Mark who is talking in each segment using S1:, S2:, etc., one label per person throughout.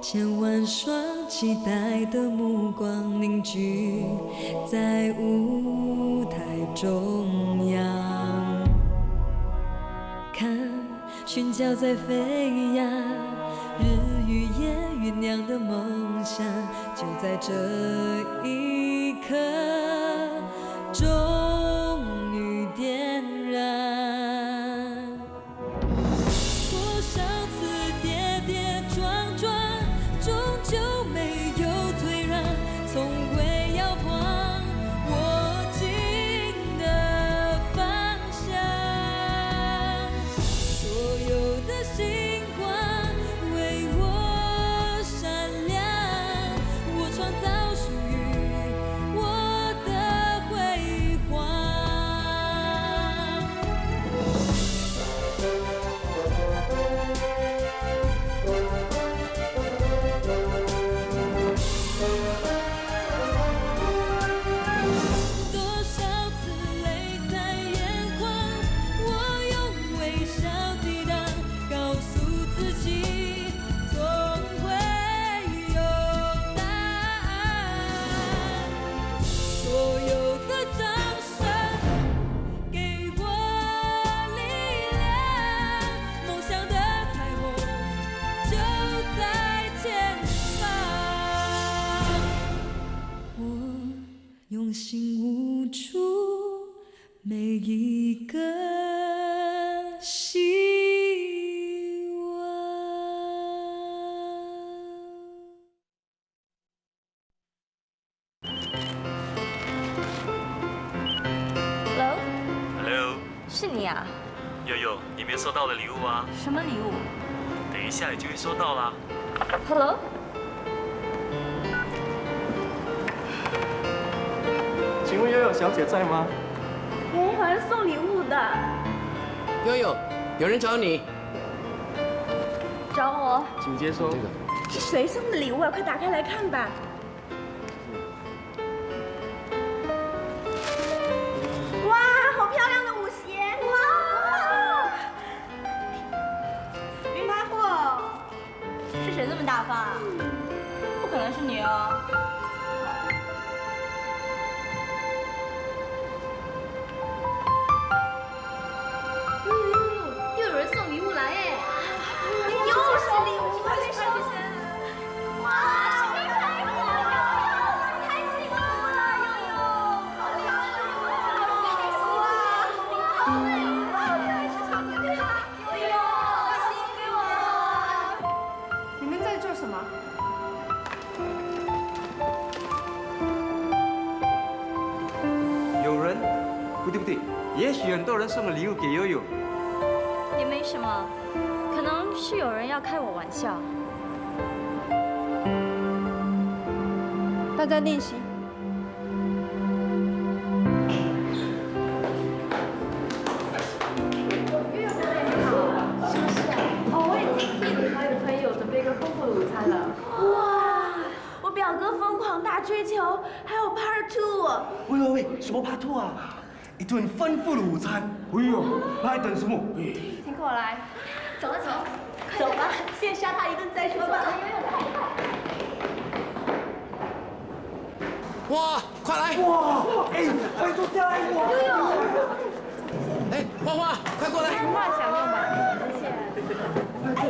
S1: 千万双期待的目光凝聚在舞台中央，看寻找在飞扬，日与夜酝酿的梦想，就在这一刻终于点燃。多少次跌跌撞撞，终究没有退让，从未摇晃我进的方向。所有的星光为我闪亮，我创造属于我的辉煌。多少次泪在眼眶，我用微笑抵挡，告诉自己总会有答案。所有的掌声给我力量，梦想的彩虹就在前方。我用心捂住每一个希望。
S2: Hello，
S3: Hello，
S2: 是你啊？
S3: 悠悠，你没有收到我的礼物啊？
S2: 什么礼物
S3: 等一下你就会收到啦。
S2: ？Hello，
S4: 请问悠悠小姐在吗？
S2: 哎，好像送礼物的，
S5: 悠悠，有人找你。
S2: 找我？
S4: 请接收。
S2: 是谁送的礼物啊？快打开来看吧。哇，好漂亮的舞鞋！哇，名牌货。是谁这么大方啊？不可能是你哦。又有人送礼物来哎！又是礼物，快去收！哇，谁来过呀？太幸福了，悠悠，好厉害
S6: 你们在做什么？
S4: 有人？不对不对，也许很多人送了礼物给悠悠。
S2: 也没什么，可能是有人要开我玩笑。
S6: 大家练习。
S2: 我表哥疯狂大追求，还有 Part Two。
S7: 喂，什么 Part 2啊？一顿丰富的午餐。哎呦，还等什么？
S6: 听课我来。
S2: 走了，走吧，先杀他一顿再说吧。
S5: 哇，快来！
S7: 哇，哎，快坐下来！哇，
S5: 哎，花花，快过来！
S6: 画想用吧？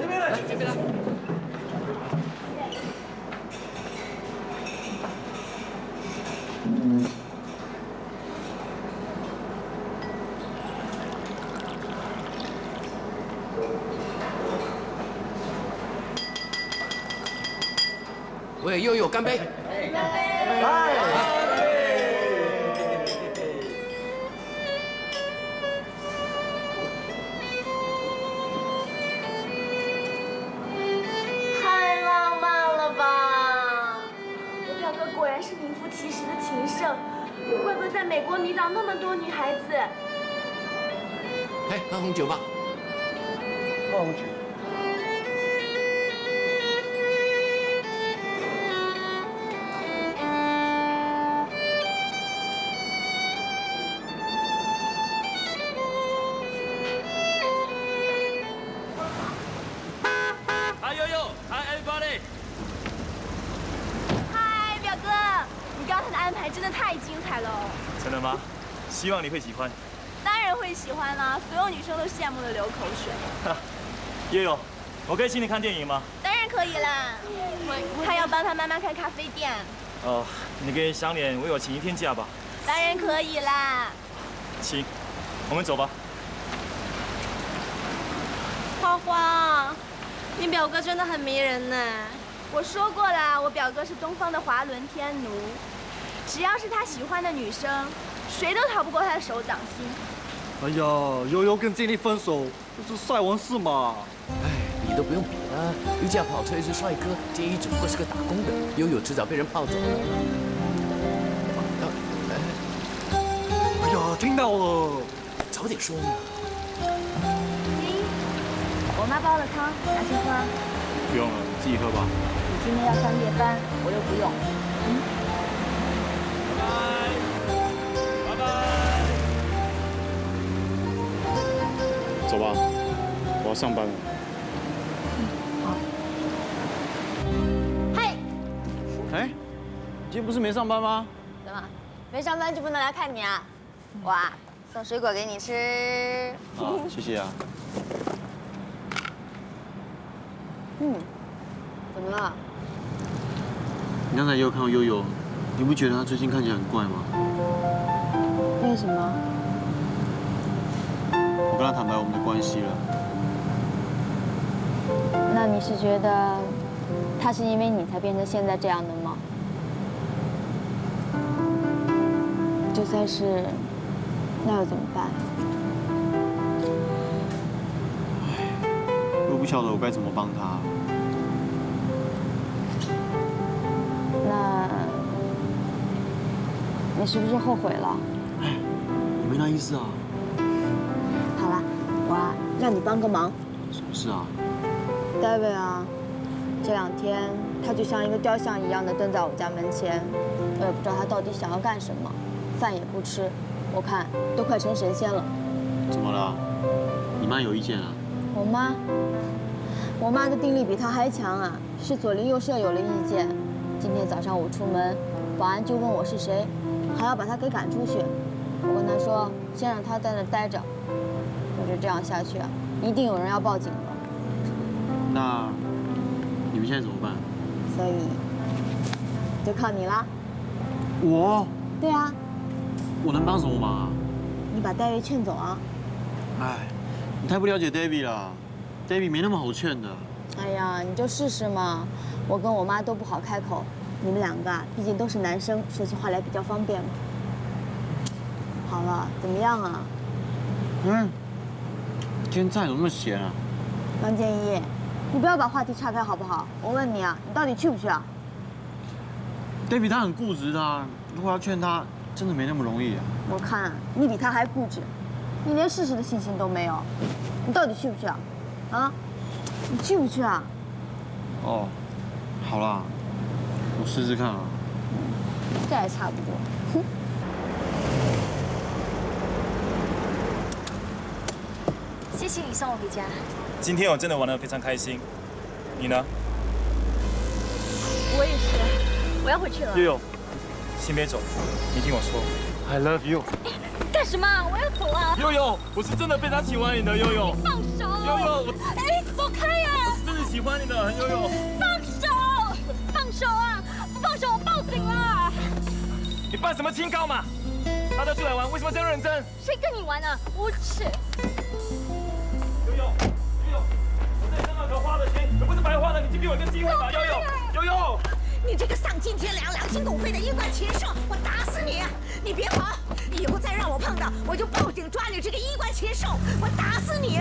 S7: 这边来，
S5: 这边来。为悠悠干杯！
S2: 太浪漫了吧！我表哥果然是名副其实的情圣，怪不得在美国迷倒那么多女孩子。
S5: 哎，喝红酒吧。
S7: 泡红酒。
S2: 还真的太精彩了哦！
S3: 真的吗？希望你会喜欢。
S2: 当然会喜欢啦，所有女生都羡慕的流口水。
S3: 悠悠，我可以请你看电影吗？
S2: 当然可以啦，他要帮他妈妈开咖啡店。
S3: 哦，你给香莲为我请1天假吧。
S2: 当然可以啦。
S3: 请，我们走吧。
S2: 花花，你表哥真的很迷人呢。我说过啦，我表哥是东方的华伦天奴，只要是他喜欢的女生，谁都逃不过他的手掌心。
S7: 哎呀，悠悠跟建立分手，这是晒完事嘛。
S5: 哎，比都不用比了，一架跑车一只帅哥，建一只不过是个打工的，悠悠迟早被人泡走了。
S7: 哎呀，听到了，
S5: 早点说嘛。
S6: 我妈煲的汤，拿去喝。
S3: 不用了，你自己喝吧。
S6: 你今天要上夜班，我又不用。
S3: 拜拜。走吧，我要上班了。
S2: 嘿，
S7: 哎，你今天不是没上班吗？
S2: 怎么没上班就不能来看你啊？哇，送水果给你吃。
S7: 啊，谢谢啊。
S2: 怎么了？
S8: 你刚才也有看到悠悠，你不觉得她最近看起来很怪吗？
S6: 为什么？
S8: 我跟她坦白我们的关系了。
S6: 那你是觉得他是因为你才变成现在这样的吗？就算是，那又怎么办？
S8: 我不晓得我该怎么帮她。
S6: 那你是不是后悔了？
S8: 我没那意思啊。
S6: 好了，我让你帮个忙。
S8: 什么事啊？
S6: David 啊，这2天他就像一个雕像一样的蹲在我家门前，我也不知道他到底想要干什么，饭也不吃，我看都快成神仙了。
S8: 怎么了？你妈有意见啊？
S6: 我妈的定力比他还强啊，是左邻右舍有了意见。今天早上我出门，保安就问我是谁，还要把他给赶出去。我跟他说，先让他在那待着。要是这样下去啊，一定有人要报警的。
S8: 那你们现在怎么办？
S6: 所以就靠你啦。
S8: 我？
S6: 对啊，
S8: 我能帮什么忙啊？
S6: 你把戴维劝走啊。
S8: 哎，你太不了解 David 了 ，David 没那么好劝的。
S6: 哎呀，你就试试嘛。我跟我妈都不好开口，你们2个啊，毕竟都是男生，说起话来比较方便嘛。好了，怎么样啊？
S8: 今天菜怎么那么咸啊？
S6: 王建一，你不要把话题岔开好不好？我问你啊，你到底去不去啊
S8: David 他很固执的啊，如果要劝他，真的没那么容易啊。
S6: 我看啊，你比他还固执，你连试试的信心都没有。你到底去不去啊？啊？你去不去啊？
S8: 哦，好啦，我试试看啊。
S6: 这还差不多。哼。
S2: 谢谢你送我回家。
S3: 今天我真的玩得非常开心，你呢？
S2: 我也是，我要回去了。
S3: 悠悠，先别走，你听我说 ，I love you。
S2: 干什么？我要走了。
S3: 悠悠，我是真的非常喜欢你的，悠悠。
S2: 放手！
S3: 悠悠，我
S2: 哎，走开呀！
S3: 我是真的喜欢你的，悠悠。
S2: 放手！放手啊！不放手，我报警了！
S3: 你扮什么清高嘛？大家出来玩，为什么这样认真？
S2: 谁跟你玩呢？无耻！
S3: 悠悠，我在这任何花的钱都不是白花的，你就给我一个机会吧，悠悠，悠悠。
S9: 你这个丧尽天良、良心狗肺的衣冠禽兽，我打死你！你别跑，你以后再让我碰到，我就报警抓你这个衣冠禽兽，我打死你！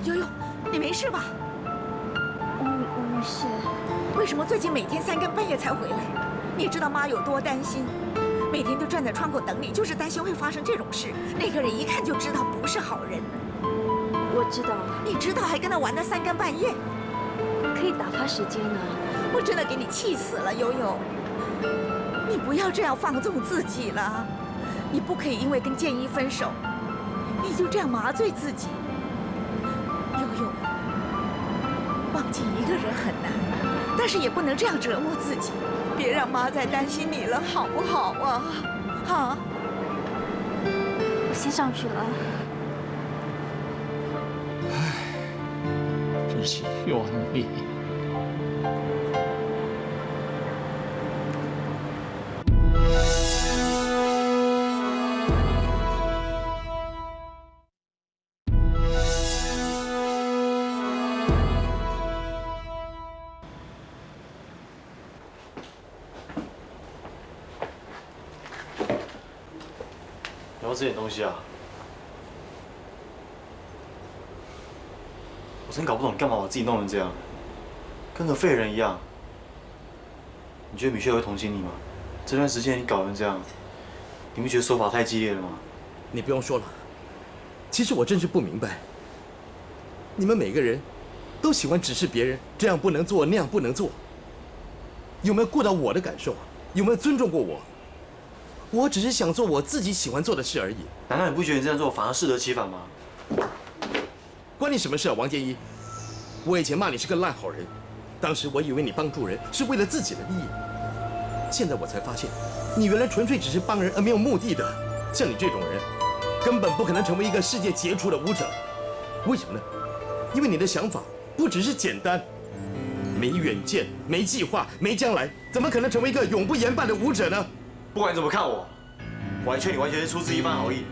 S9: 悠悠，你没事吧？
S6: 没事。
S9: 为什么最近每天3更半夜才回来？你知道妈有多担心？每天都站在窗口等你，就是担心会发生这种事。那个人一看就知道不是好人。
S2: 我知道，
S9: 你知道还跟他玩到3更半夜，
S2: 可以打发时间呢。
S9: 我真的给你气死了，悠悠。你不要这样放纵自己了，你不可以因为跟建一分手，你就这样麻醉自己。悠悠，忘记一个人很难，但是也不能这样折磨自己，别让妈再担心你了，好不好啊？啊！
S2: 我先上去了。
S3: 真是完美。
S10: 你要吃点东西啊！我真搞不懂你干嘛把自己弄成这样，跟个废人一样。你觉得米雪会同情你吗？这段时间你搞成这样，你不觉得手法太激烈了吗？
S5: 你不用说了。其实我真是不明白，你们每个人都喜欢指示别人这样不能做，那样不能做，有没有顾到我的感受？有没有尊重过我？我只是想做我自己喜欢做的事而已。
S10: 难道你不觉得你这样做反而适得其反吗？
S5: 关你什么事啊，王建一？我以前骂你是个烂好人，当时我以为你帮助人是为了自己的利益，现在我才发现，你原来纯粹只是帮人而没有目的的。像你这种人，根本不可能成为一个世界杰出的舞者。为什么呢？因为你的想法不只是简单，没远见、没计划、没将来，怎么可能成为一个永不言败的舞者呢？
S10: 不管你怎么看我，我还劝你完全是出自一番好意。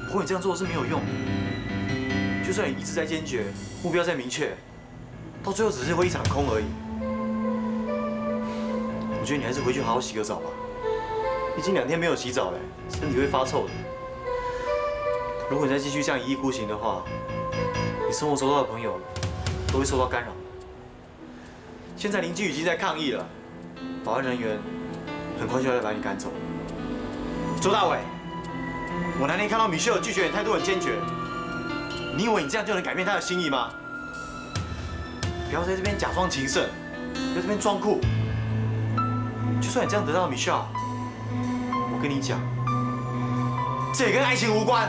S10: 不过你这样做是没有用的，就算你意志再坚决，目标再明确，到最后只是会一场空而已。我觉得你还是回去好好洗个澡吧，已经2天没有洗澡了，身体会发臭的。如果你再继续这样一意孤行的话，你生活周遭的朋友都会受到干扰。现在邻居已经在抗议了，保安人员很快就要把你赶走。周大伟，我那天看到米歇尔拒绝你态度很坚决，你以为你这样就能改变他的心意吗？不要在这边假装情圣，不要在这边装酷。就算你这样得到米歇尔，我跟你讲，这也跟爱情无关。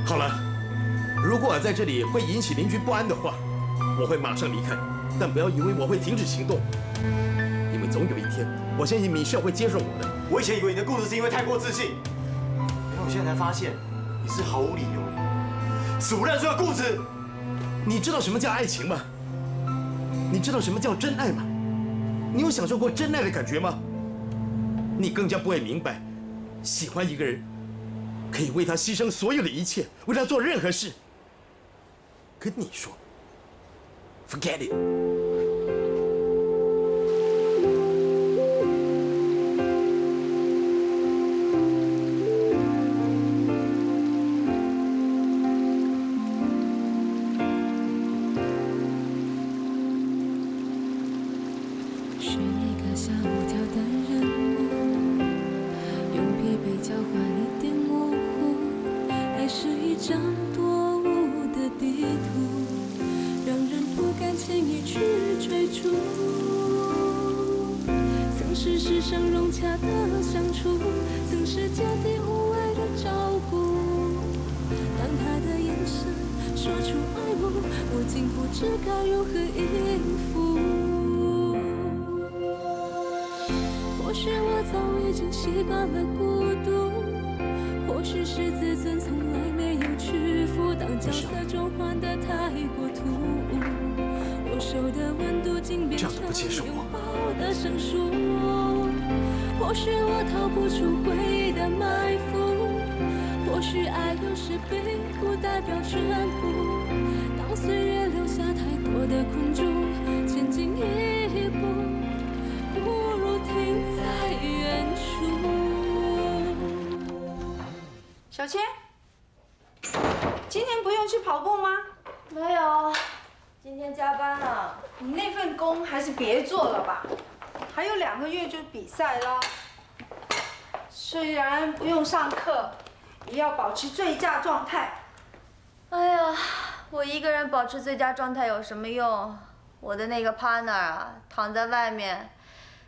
S5: 好了，如果我在这里会引起邻居不安的话，我会马上离开。但不要以为我会停止行动，因为总有一天，我相信米歇尔会接受我的。
S10: 我以前以为你的固执是因为太过自信，因为我现在才发现你是毫无理由的，死不认输的固执。
S5: 你知道什么叫爱情吗？你知道什么叫真爱吗？你有享受过真爱的感觉吗？你更加不会明白，喜欢一个人，可以为他牺牲所有的一切，为他做任何事。跟你说 ，forget it。
S1: 世上融洽的相处，曾是家庭无爱的照顾。当他的眼神说出爱慕，我竟不知该如何应付。或许我早已经习惯了孤独，或许是自尊从来没有屈服。当角色转换得太过突兀，我手的温度竟变成拥抱的生疏。或许我逃不出回忆的埋伏，或许爱有时并不代表全部。当岁月留下太多的困住，前进一步，不如停在远处。
S11: 小千，今天不用去跑步吗？
S2: 没有，今天加班了。
S11: 你那份工还是别做了吧，还有2个月就比赛了。虽然不用上课，也要保持最佳状态。
S2: 哎呀，我一个人保持最佳状态有什么用？我的那个 partner 啊，躺在外面，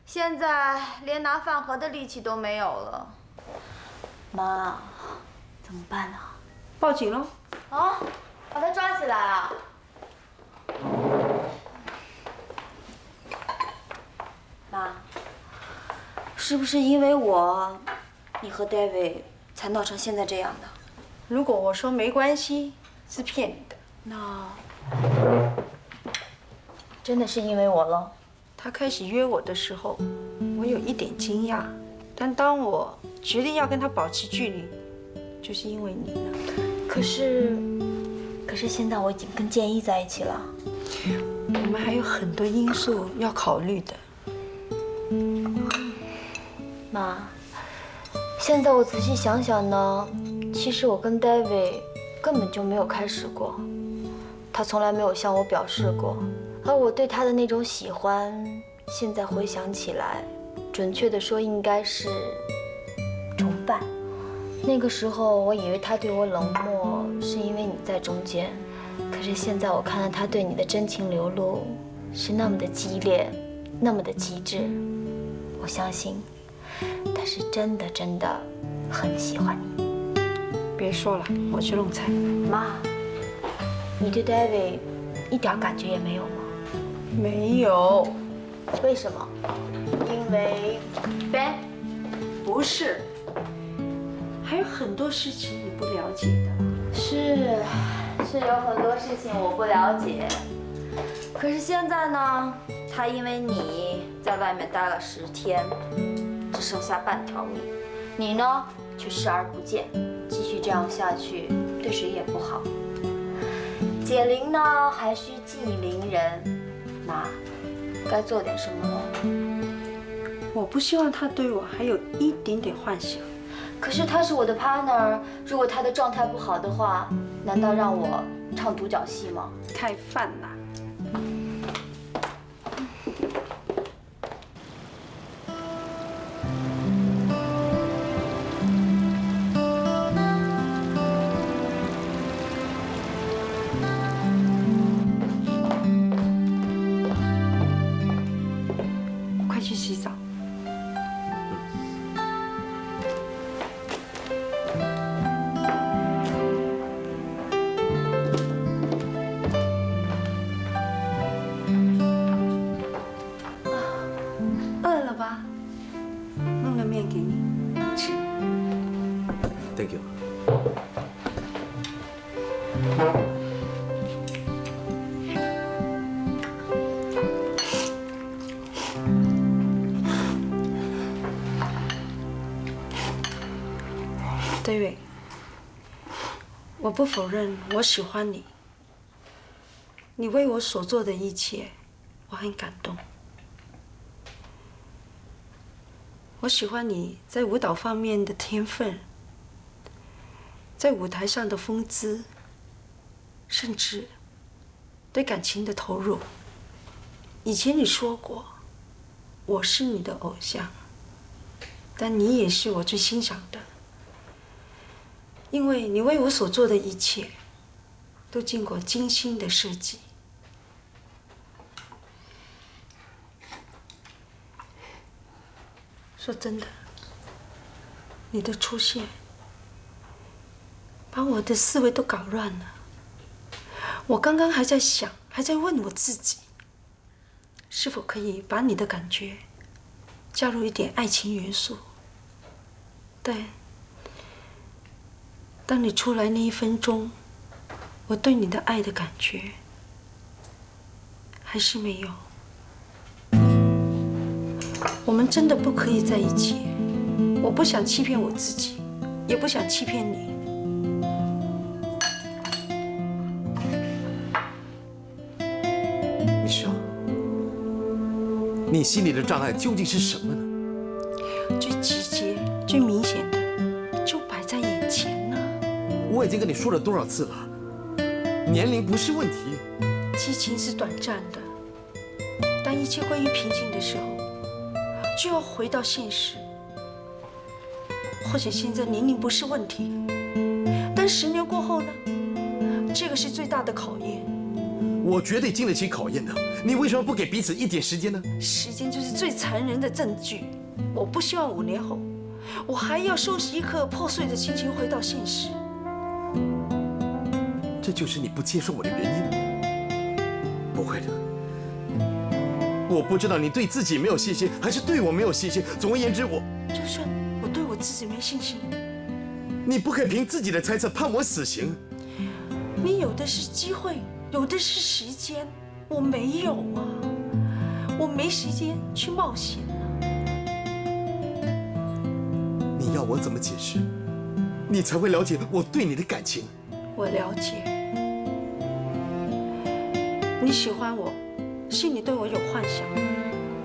S2: 现在连拿饭盒的力气都没有了。妈，怎么办啊？
S11: 报警喽！
S2: 啊，把他抓起来啊！
S6: 是不是因为我，你和 David 才闹成现在这样的？
S11: 如果我说没关系，是骗你的。
S6: 那真的是因为我了。
S11: 他开始约我的时候，我有一点惊讶，但当我决定要跟他保持距离，就是因为你了。
S6: 可是现在我已经跟建一在一起了。
S11: 我们还有很多因素要考虑的。
S6: 妈，现在我仔细想想呢，其实我跟 David 根本就没有开始过，他从来没有向我表示过，而我对他的那种喜欢，现在回想起来，准确的说应该是崇拜。那个时候我以为他对我冷漠是因为你在中间，可是现在我看到他对你的真情流露是那么的激烈，那么的极致，我相信他是真的很喜欢你。
S11: 别说了，我去弄菜。
S6: 妈，你对 David 一点感觉也没有吗？
S11: 没有。
S6: 为什么？因为 Ben？
S11: 不是，还有很多事情你不了解的。
S6: 是有很多事情我不了解，可是现在呢，他因为你在外面待了10天，只剩下半条命，你呢却视而不见，继续这样下去对谁也不好。解铃呢还需系铃人，妈，该做点什么了。
S11: 我不希望他对我还有一点点幻想。
S6: 可是他是我的 partner， 如果他的状态不好的话，难道让我唱独角戏吗？
S11: 开饭啦！快去洗澡。
S5: Thank you。David，
S11: 我不否认我喜欢你，你为我所做的一切，我很感动。我喜欢你在舞蹈方面的天分，在舞台上的风姿，甚至对感情的投入。以前你说过，我是你的偶像，但你也是我最欣赏的，因为你为我所做的一切，都经过精心的设计。说真的，你的出现把我的思维都搞乱了。我刚刚还在想，还在问我自己，是否可以把你的感觉加入一点爱情元素。但当你出来那1分钟，我对你的爱的感觉还是没有。我们真的不可以在一起。我不想欺骗我自己，也不想欺骗你。
S5: 米少，你心里的障碍究竟是什么呢？
S11: 最直接、最明显的，就摆在眼前呢。
S5: 我已经跟你说了多少次了，年龄不是问题。
S11: 激情是短暂的，当一切归于平静的时候，就要回到现实。或许现在年龄不是问题，但10年过后呢？这个是最大的考验。
S5: 我绝对经得起考验的，你为什么不给彼此一点时间呢？
S11: 时间就是最残忍的证据。我不希望5年后，我还要收拾一颗破碎的心情回到现实。
S5: 这就是你不接受我的原因？不会的，我不知道你对自己没有信心，还是对我没有信心。总而言之，
S11: 就算我对我自己没信心，
S5: 你不可以凭自己的猜测判我死刑。
S11: 你有的是机会，有的是时间，我没有啊，我没时间去冒险啊。
S5: 你要我怎么解释，你才会了解我对你的感情？
S11: 我了解，你喜欢我，是你对我有幻想，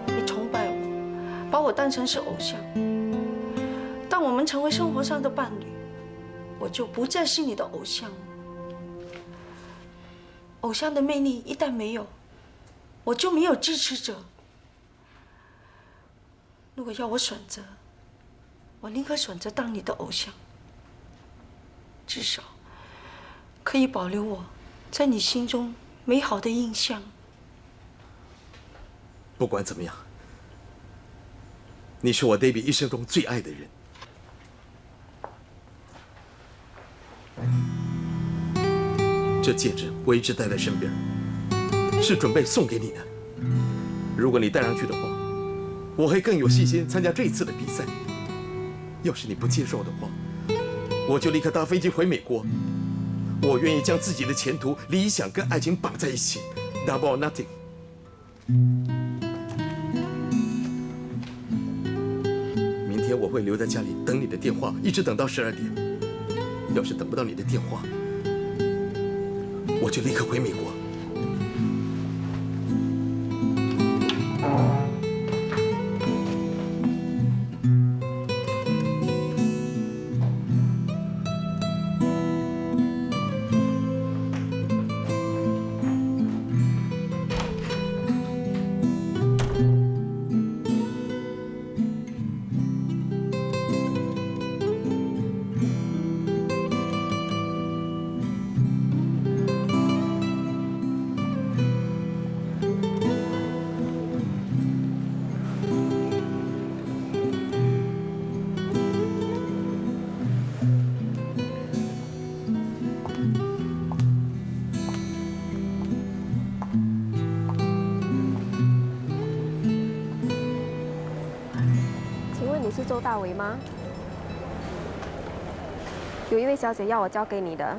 S11: 你崇拜我，把我当成是偶像。当我们成为生活上的伴侣，我就不再是你的偶像了。偶像的魅力一旦没有，我就没有支持者。如果要我选择，我宁可选择当你的偶像，至少可以保留我在你心中美好的印象。
S5: 不管怎么样，你是我 David 一生中最爱的人。这戒指我一直戴在身边，是准备送给你的。如果你戴上去的话，我会更有信心参加这一次的比赛。要是你不接受的话，我就立刻搭飞机回美国。我愿意将自己的前途、理想跟爱情绑在一起 ，double or nothing。明天我会留在家里等你的电话，一直等到12点。要是等不到你的电话，我就立刻回美国。
S12: 是周大为吗？有一位小姐要我交给你的。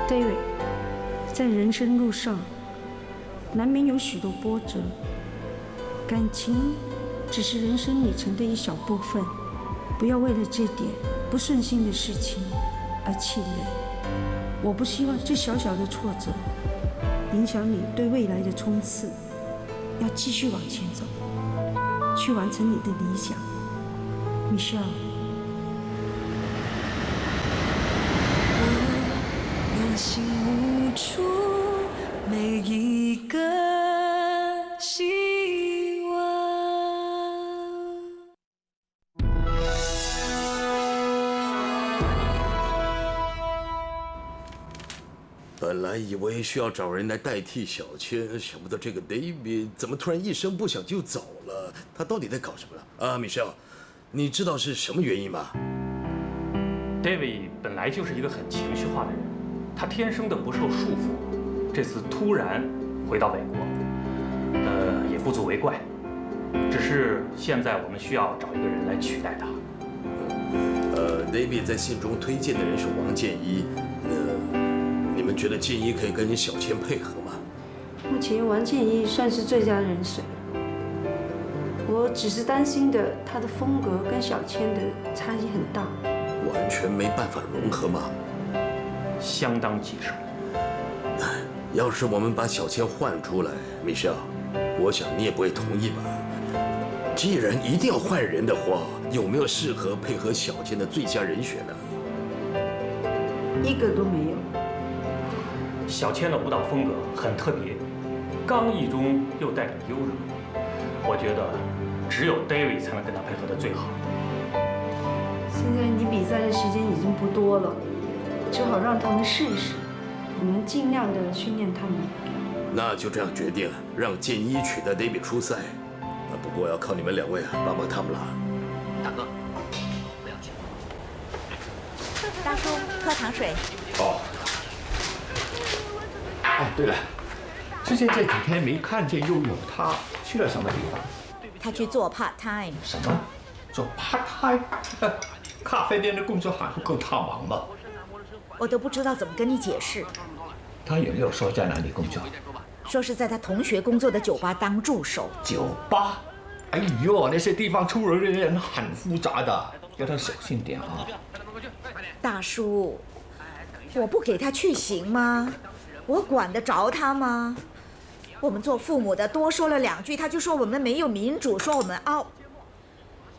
S11: David， 在人生路上，难免有许多波折，感情只是人生里程的一小部分，不要为了这点不顺心的事情而气馁。我不希望这小小的挫折影响你对未来的冲刺，要继续往前走，去完成你的理想。Michelle。
S1: 用心无处每一个希望。
S5: 本来以为需要找人来代替小千，想不到这个 David 怎么突然一声不响就走了？他到底在搞什么了？啊 ，Michelle， 你知道是什么原因吗
S3: ？David 本来就是一个很情绪化的人。他天生的不受束缚，这次突然回到美国，也不足为怪。只是现在我们需要找一个人来取代他。
S5: David 在信中推荐的人是王建一，你们觉得建一可以跟小千配合吗？
S11: 目前王建一算是最佳人选，我只是担心的他的风格跟小千的差异很大，
S5: 完全没办法融合吗？
S3: 相当棘手。
S5: 要是我们把小千换出来 ，Michelle，我想你也不会同意吧？既然一定要换人的话，有没有适合配合小倩的最佳人选呢？
S11: 一个都没有。
S3: 小倩的舞蹈风格很特别，刚毅中又带点优柔。我觉得只有 David 才能跟她配合得最好。
S11: 现在你比赛的时间已经不多了，只好让他们试一试。我们尽量的训练他们。
S5: 那就这样决定，让建一取代 David 出赛。不过要靠你们2位帮帮他们了。
S4: 大哥，不要去。
S9: 大叔，喝糖水。
S13: 哦。哦，对了，之前这几天没看见悠悠，他去了什么地方？
S9: 他去做 part time。
S13: 什么？做 part time？咖啡店的工作还不够他忙吗？
S9: 我都不知道怎么跟你解释。
S13: 他有没有说在哪里工作？
S9: 说是在他同学工作的酒吧当助手。
S13: 酒吧？哎呦，那些地方出入的人很复杂的，要他小心点啊！
S9: 大叔，我不给他去行吗？我管得着他吗？我们做父母的多说了2句，他就说我们没有民主，说我们傲。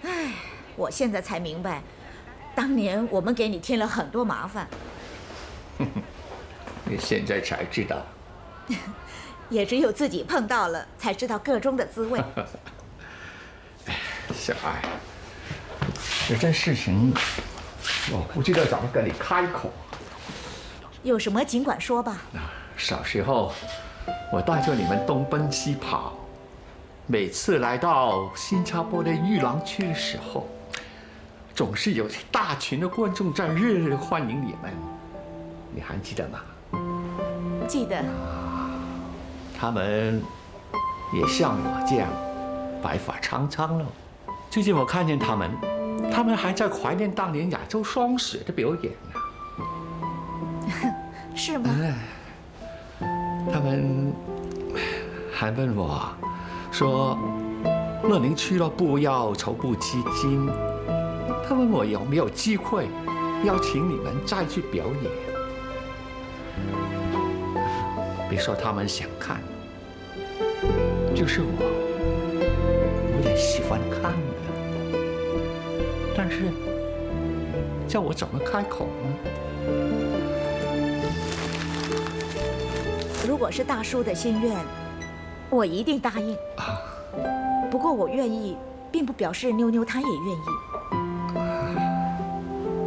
S9: 唉，我现在才明白，当年我们给你添了很多麻烦。
S13: 你现在才知道。
S9: 也只有自己碰到了，才知道个中的滋味。
S13: 小爱，有件事情，我不知道怎么跟你开口。
S9: 有什么尽管说吧。
S13: 小时候，我带着你们东奔西跑，每次来到新加坡的玉廊区的时候，总是有大群的观众在热烈欢迎你们，你还记得吗？
S9: 记得。
S13: 他们也像我这样白发苍苍了。最近我看见他们还在怀念当年亚洲双雪的表演呢。
S9: 是吗？
S13: 他们还问我，说乐龄俱乐部要筹募基金，他问我有没有机会邀请你们再去表演。别说他们想看，就是我也喜欢看的，但是叫我怎么开口呢？
S9: 如果是大叔的心愿，我一定答应。不过我愿意，并不表示妞妞她也愿意。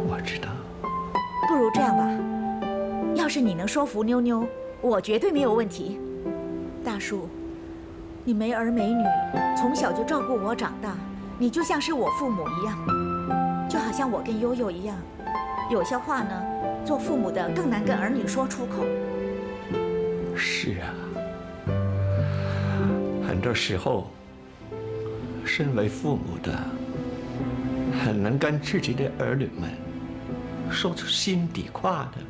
S13: 我知道。
S9: 不如这样吧，要是你能说服妞妞，我绝对没有问题。大叔，你没儿没女，从小就照顾我长大，你就像是我父母一样，就好像我跟悠悠一样。有些话呢，做父母的更难跟儿女说出口。
S13: 是啊，很多时候，身为父母的很难跟自己的儿女们说出心底话的。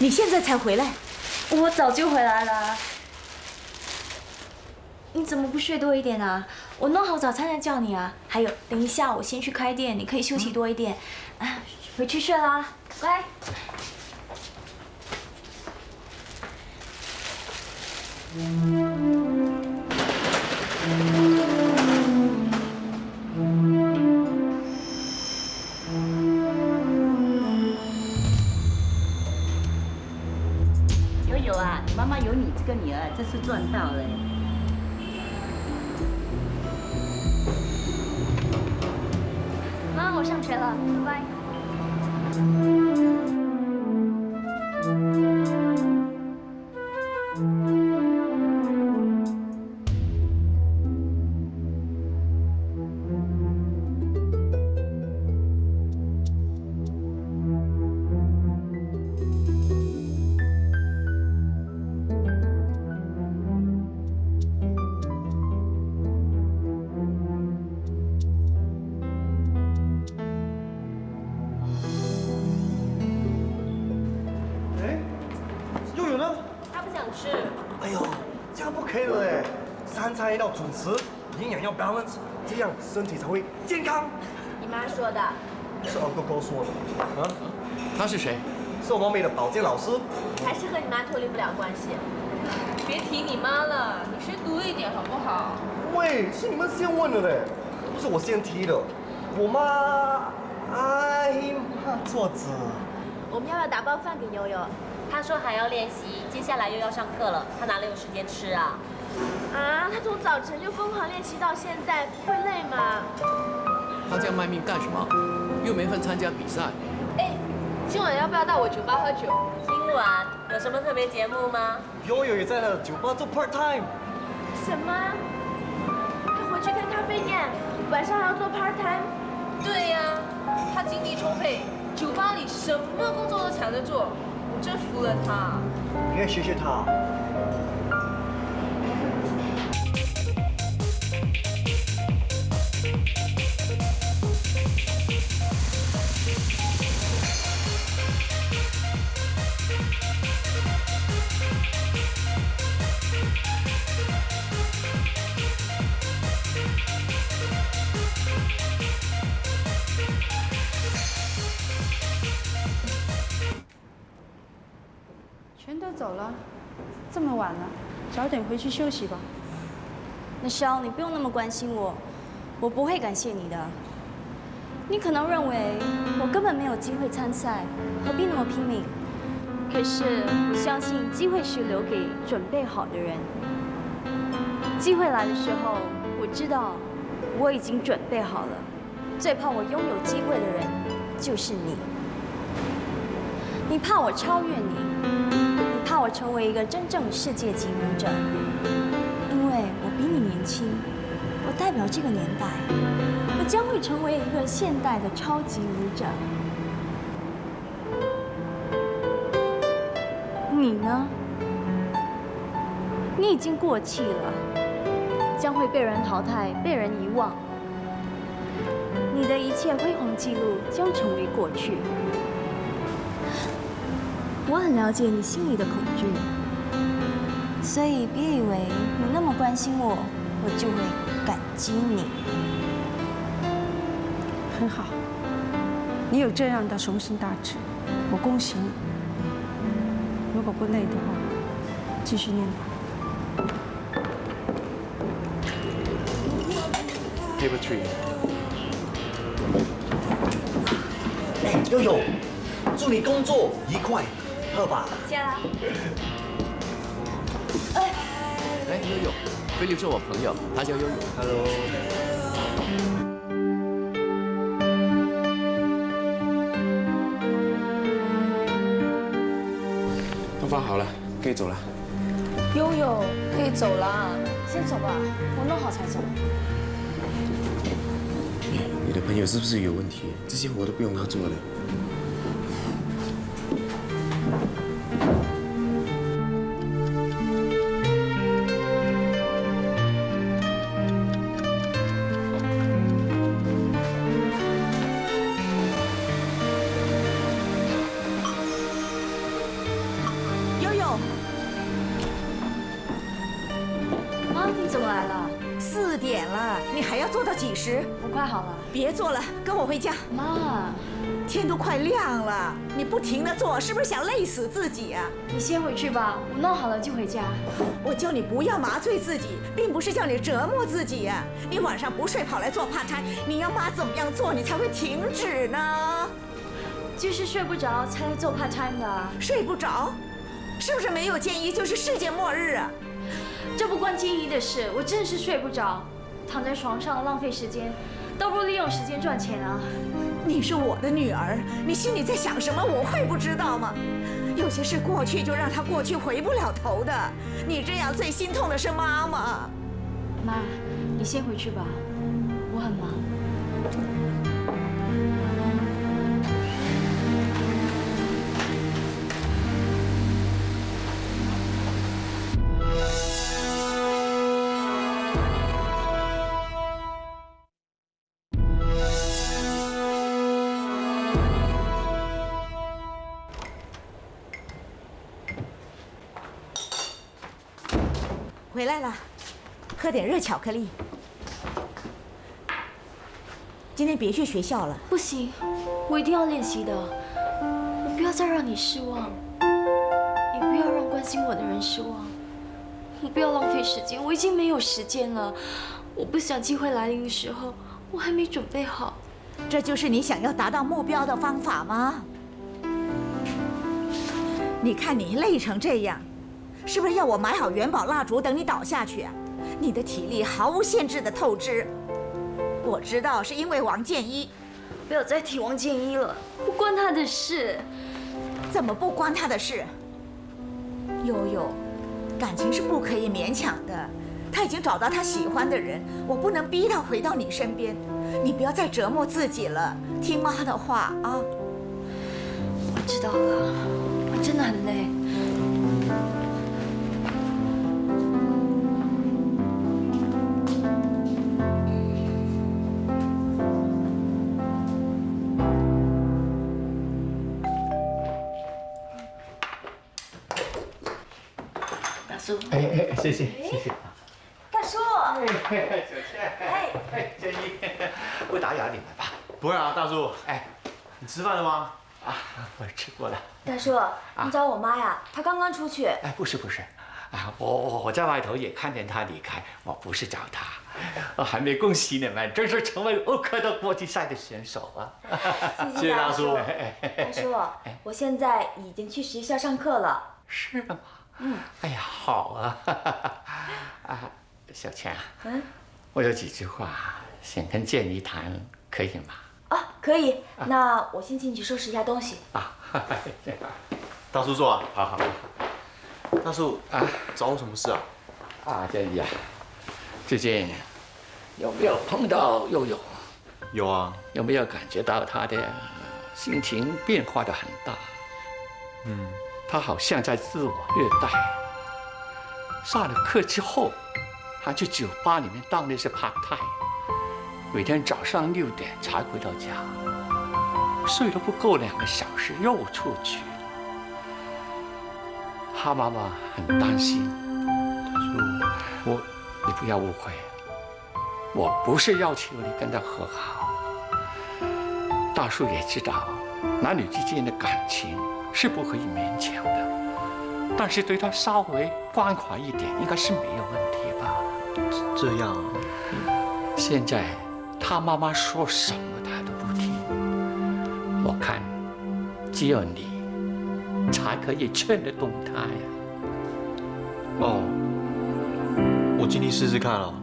S9: 你现在才回来？
S2: 我早就回来了。你怎么不睡多一点啊？我弄好早餐再叫你啊。还有，等一下我先去开店，你可以休息多一点。啊，回去睡啦，乖。
S14: 悠悠啊，妈妈有你这个女儿，真是赚到了。
S2: 妈，我上学了，拜拜。
S7: 哎呦，这样不可以了哎！3餐要准时，营养要 balance， 这样身体才会健康。
S2: 你妈说的。
S7: 是二哥哥说的。啊？
S5: 他是谁？
S7: 是我妹的保健老师。
S2: 还是和你妈脱离不了关系。
S15: 别提你妈了，你学独立一点好不好？
S7: 喂，是你们先问的嘞，不是我先提的。我妈，哎妈，坐着。
S2: 我们要不要打包饭给悠悠？
S16: 他说还要练习，接下来又要上课了，他哪里有时间吃啊？
S2: 啊，他从早晨就疯狂练习到现在，不会累吗？
S5: 他这样卖命干什么？又没份参加比赛。
S15: 哎，今晚要不要到我酒吧喝酒？
S16: 今晚有什么特别节目吗？
S7: 悠悠也在他的酒吧做 part time。
S2: 什么？他回去开咖啡店，晚上还要做 part time？
S15: 对呀，他精力充沛，酒吧里什么工作都抢着做，我真服了他。
S7: 你可以学学他。
S17: 全都走了，这么晚了，早点回去休息吧。
S6: 那肖，你不用那么关心我，我不会感谢你的。你可能认为我根本没有机会参赛，何必那么拼命？可是我相信机会是留给准备好的人。机会来的时候，我知道我已经准备好了。最怕我拥有机会的人就是你。你怕我超越你，你怕我成为一个真正世界级舞者，因为我比你年轻，我代表这个年代，我将会成为一个现代的超级舞者。你呢？你已经过气了，将会被人淘汰，被人遗忘。你的一切辉煌记录将成为过去。我很了解你心里的恐惧，所以别以为你那么关心我，我就会感激你。
S17: 很好，你有这样的雄心大志，我恭喜你。如果不累的话，继续练吧。
S5: Paper tree。
S10: 悠悠，祝你工作愉快，喝吧。
S6: 加。
S5: 哎，悠悠，菲利是我朋友，他叫悠悠。
S10: Hello。
S5: 头发好了，可以走了。
S15: 悠悠，可以走啦，
S6: 先走吧，我弄好才走。
S5: 你的朋友是不是有问题？这些活都不用他做的。
S9: 悠悠，
S6: 妈，你怎么来了
S9: ？4点了，你还要做到几时？
S6: 我快好了。
S9: 别做了，跟我回家。
S6: 妈，
S9: 天都快亮了，你不停地做，是不是想累死自己啊？
S6: 你先回去吧，我弄好了就回家。
S9: 我叫你不要麻醉自己，并不是叫你折磨自己呀。你晚上不睡跑来做part time，你要妈怎么样做，你才会停止呢？
S6: 就是睡不着才来做part time 的。
S9: 睡不着，是不是没有建议就是世界末日啊？
S6: 这不关建议的事，我真的是睡不着，躺在床上浪费时间，倒不如利用时间赚钱啊。
S9: 你是我的女儿，你心里在想什么，我会不知道吗？有些事过去就让它过去，回不了头的。你这样最心痛的是妈妈。
S6: 妈，你先回去吧，我很忙。
S9: 回来了，喝点热巧克力。今天别去学校了。
S2: 不行，我一定要练习的。我不要再让你失望，也不要让关心我的人失望。我不要浪费时间，我已经没有时间了。我不想机会来临的时候，我还没准备好。
S9: 这就是你想要达到目标的方法吗？你看你累成这样，是不是要我买好元宝蜡烛等你倒下去啊？你的体力毫无限制的透支。我知道是因为王建一。
S2: 不要再提王建一了，不关他的事。
S9: 怎么不关他的事？悠悠，感情是不可以勉强的。他已经找到他喜欢的人，我不能逼他回到你身边。你不要再折磨自己了，听妈的话啊！
S2: 我知道了，我真的很累。
S13: 大叔，哎，谢谢。
S9: 大叔，
S13: 小倩，建一，不打扰你们吧？
S10: 不会啊，大叔。哎，你吃饭了吗？
S13: 啊，我吃过了。
S2: 大叔，你找我妈呀？她刚刚出去。
S13: 哎，不是，啊，我在外头也看见她离开，我不是找她。我还没恭喜你们，真是成为欧科的国际赛的选手啊！
S2: 谢谢大叔。
S13: 大
S2: 叔，我现在已经去学校上课了。
S13: 是吗？哎呀，好啊！啊，小倩啊，我有几句话想跟建一谈，可以吗？
S2: 啊，可以。那我先进去收拾一下东西。
S13: 啊，
S10: 大叔坐啊。
S13: 好。
S10: 大叔啊，找我什么事啊？
S13: 啊，建一啊，最近有没有碰到悠悠？
S10: 有啊。
S13: 有没有感觉到他的心情变化得很大？他好像在自我虐待。上了课之后，还去酒吧里面当那些 part time， 每天早上6点才回到家，睡得不够2个小时又出去了。他妈妈很担心。你不要误会，我不是要求你跟他和好。大叔也知道，男女之间的感情是不可以勉强的，但是对他稍微关怀一点，应该是没有问题吧？
S10: 这样啊？
S13: 现在他妈妈说什么他都不听，我看只有你才可以劝得动他呀。
S10: 哦，我尽力试试看了。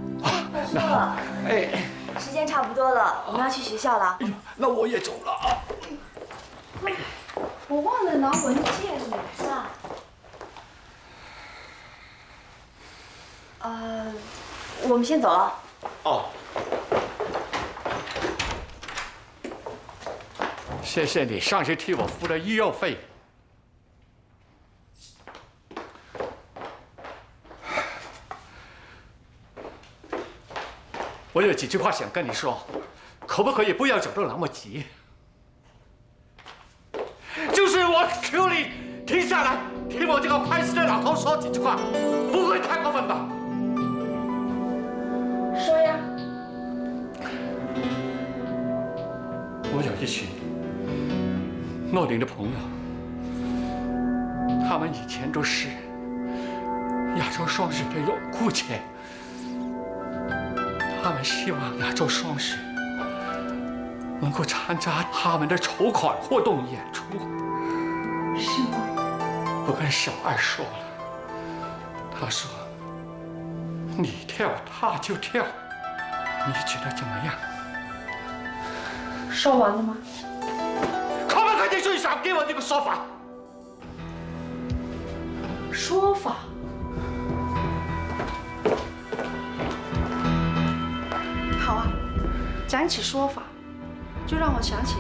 S2: 大叔，时间差不多了，我们要去学校了。
S13: 那我也走了啊。
S2: 我忘了拿文件了，是吧？我们先走了。
S10: 哦。
S13: 谢谢你上次替我付的医药费。我有几句话想跟你说，可不可以不要走得那么急？就是我求你停下来，听我这个快死的老头说几句话，不会太过分吧？
S2: 说呀。
S13: 我有一群诺林的朋友，他们以前都是亚洲双水的拥护者，他们希望亚洲双水能够参加他们的筹款活动演出。
S2: 是吗？
S13: 我跟小爱说了，她说你跳她就跳，你觉得怎么样？
S2: 说完了吗？
S13: 可不可以最少给我这个说法？
S2: 说法？
S11: 好啊，讲起说法，就让我想起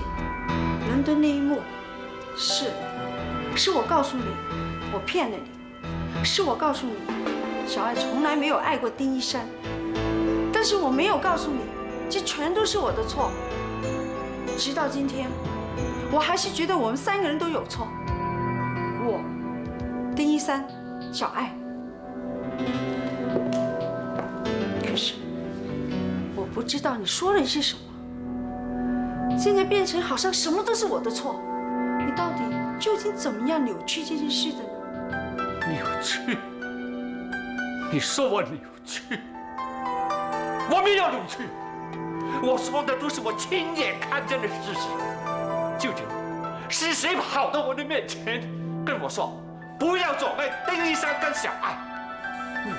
S11: 伦敦那一幕。是我告诉你，我骗了你；是我告诉你，小爱从来没有爱过丁一山。但是我没有告诉你，这全都是我的错。直到今天，我还是觉得我们3个人都有错。我、丁一山、小爱。可是我不知道你说了些什么。现在变成好像什么都是我的错。你到底究竟怎么样扭曲这件事的呢？
S13: 扭曲？你说我扭曲？我没有扭曲，我说的都是我亲眼看见的事实。究竟是谁跑到我的面前跟我说不要阻碍丁一山跟小爱？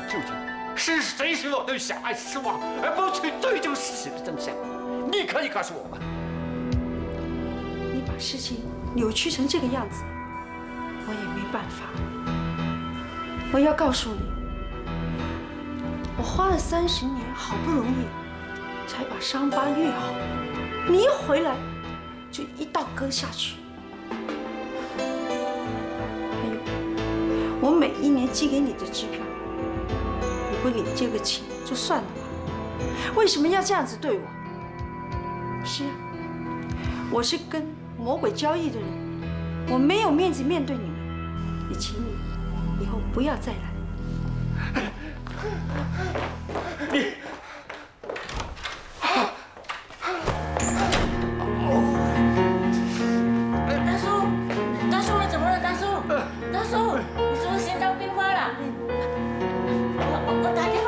S13: 究竟是谁使我对小爱失望，而不去追究事情的真相？你可以告诉我吗？
S11: 你把事情扭曲成这个样子，我也没办法。我要告诉你，我花了30年，好不容易才把伤疤愈好，你一回来就一刀割下去。还有，我每一年寄给你的支票，你不领这个情就算了吧，为什么要这样子对我？是啊，我是跟魔鬼交易的人，我没有面子面对你们，也请你以后不要再来。
S13: 你，
S14: 大叔，大叔你怎么了？大叔，大叔，你是不是心脏病发了？我打电话。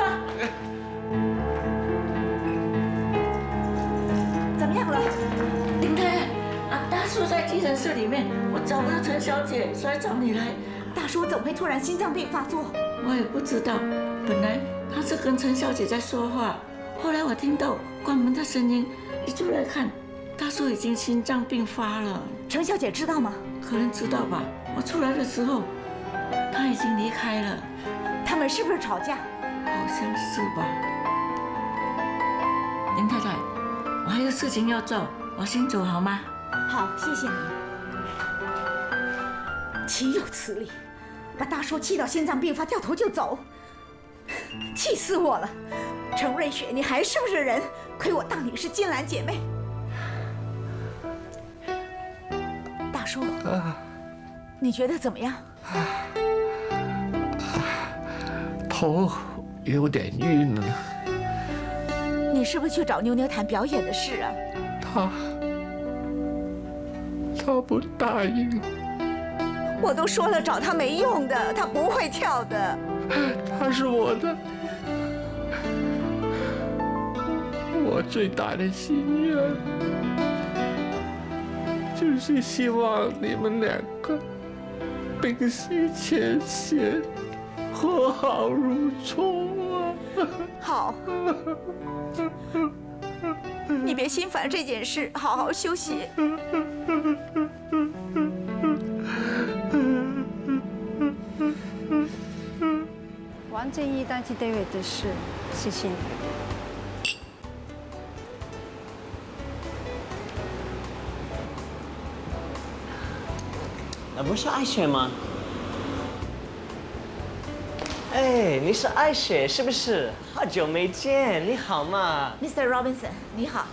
S9: 怎么样了？
S14: 林太，大叔在急诊室里面，我找不到陈小姐，所以找你来。
S9: 大叔怎么会突然心脏病发作？
S14: 我也不知道，本来他是跟陈小姐在说话，后来我听到关门的声音，一出来看，大叔已经心脏病发了。
S9: 陈小姐知道吗？
S14: 可能知道吧。我出来的时候，他已经离开了。
S9: 他们是不是吵架？
S14: 好像是吧。林太太，我还有事情要做，我先走好吗？
S9: 好，谢谢你。岂有此理！把大叔气到心脏病发，掉头就走，气死我了！陈瑞雪，你还是不是人？亏我当你是金兰姐妹。大叔，你觉得怎么样？
S13: 头有点晕了。
S9: 你是不是去找妞妞谈表演的事啊？
S13: 他不答应。
S9: 我都说了找他没用的，他不会跳的。
S13: 他是我的，我最大的心愿就是希望你们两个冰释前嫌，和好如初啊！
S9: 好，你别心烦这件事，好好休息。
S17: 王建一代替 David 的事，谢谢你。
S18: 不是艾雪吗？哎，你是艾雪是不是？好久没见，你好吗
S9: ，Mr. Robinson， 你好。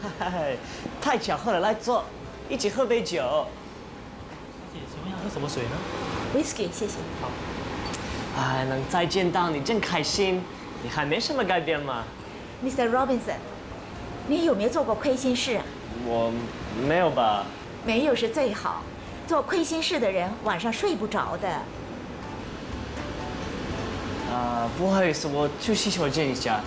S18: 太巧合了，来坐，一起喝杯酒。
S10: 小姐，请问要喝什么水呢
S9: ？Whisky， 谢谢。
S18: 好。哎，能再见到你真开心。你还没什么改变吗
S9: ？Mr. Robinson， 你有没有做过亏心事啊？
S18: 我没有吧。
S9: 没有是最好。做亏心事的人晚上睡不着的。
S18: 不好意思，我去洗手间一下。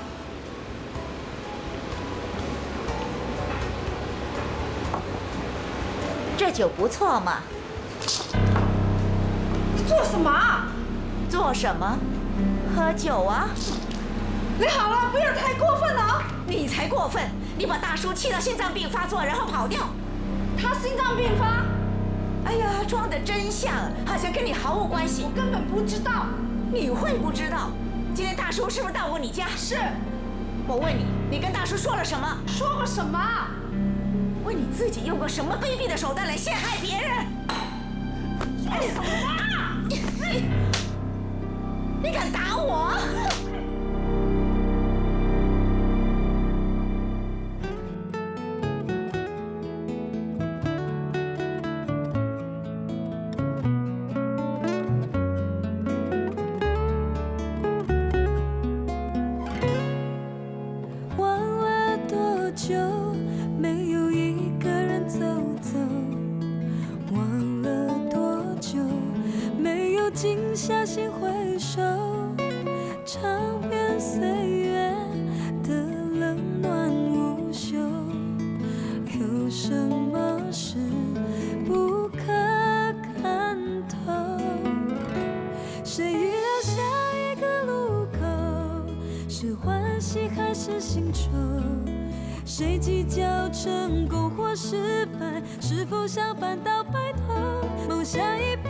S9: 这酒不错嘛。
S11: 你做什么？
S9: 做什么？喝酒啊！
S11: 你好了，不要太过分了啊！
S9: 你才过分！你把大叔气到心脏病发作，然后跑掉。
S11: 他心脏病发？
S9: 哎呀，装得真像，好像跟你毫无关系。
S11: 我根本不知道。
S9: 你会不知道？今天大叔是不是到过你家？
S11: 是。
S9: 我问你，你跟大叔说了什么？
S11: 说过什么？
S9: 问你自己用过什么卑鄙的手段来陷害别人？
S11: 说什么？
S9: 你敢打我？
S1: 忘了多久没有一个人走下心回首，尝遍岁月的冷暖无休。有什么是不可看透？谁预留下一个路口？是欢喜还是心愁？谁计较成功或失败？是否想扳倒白头？梦想已被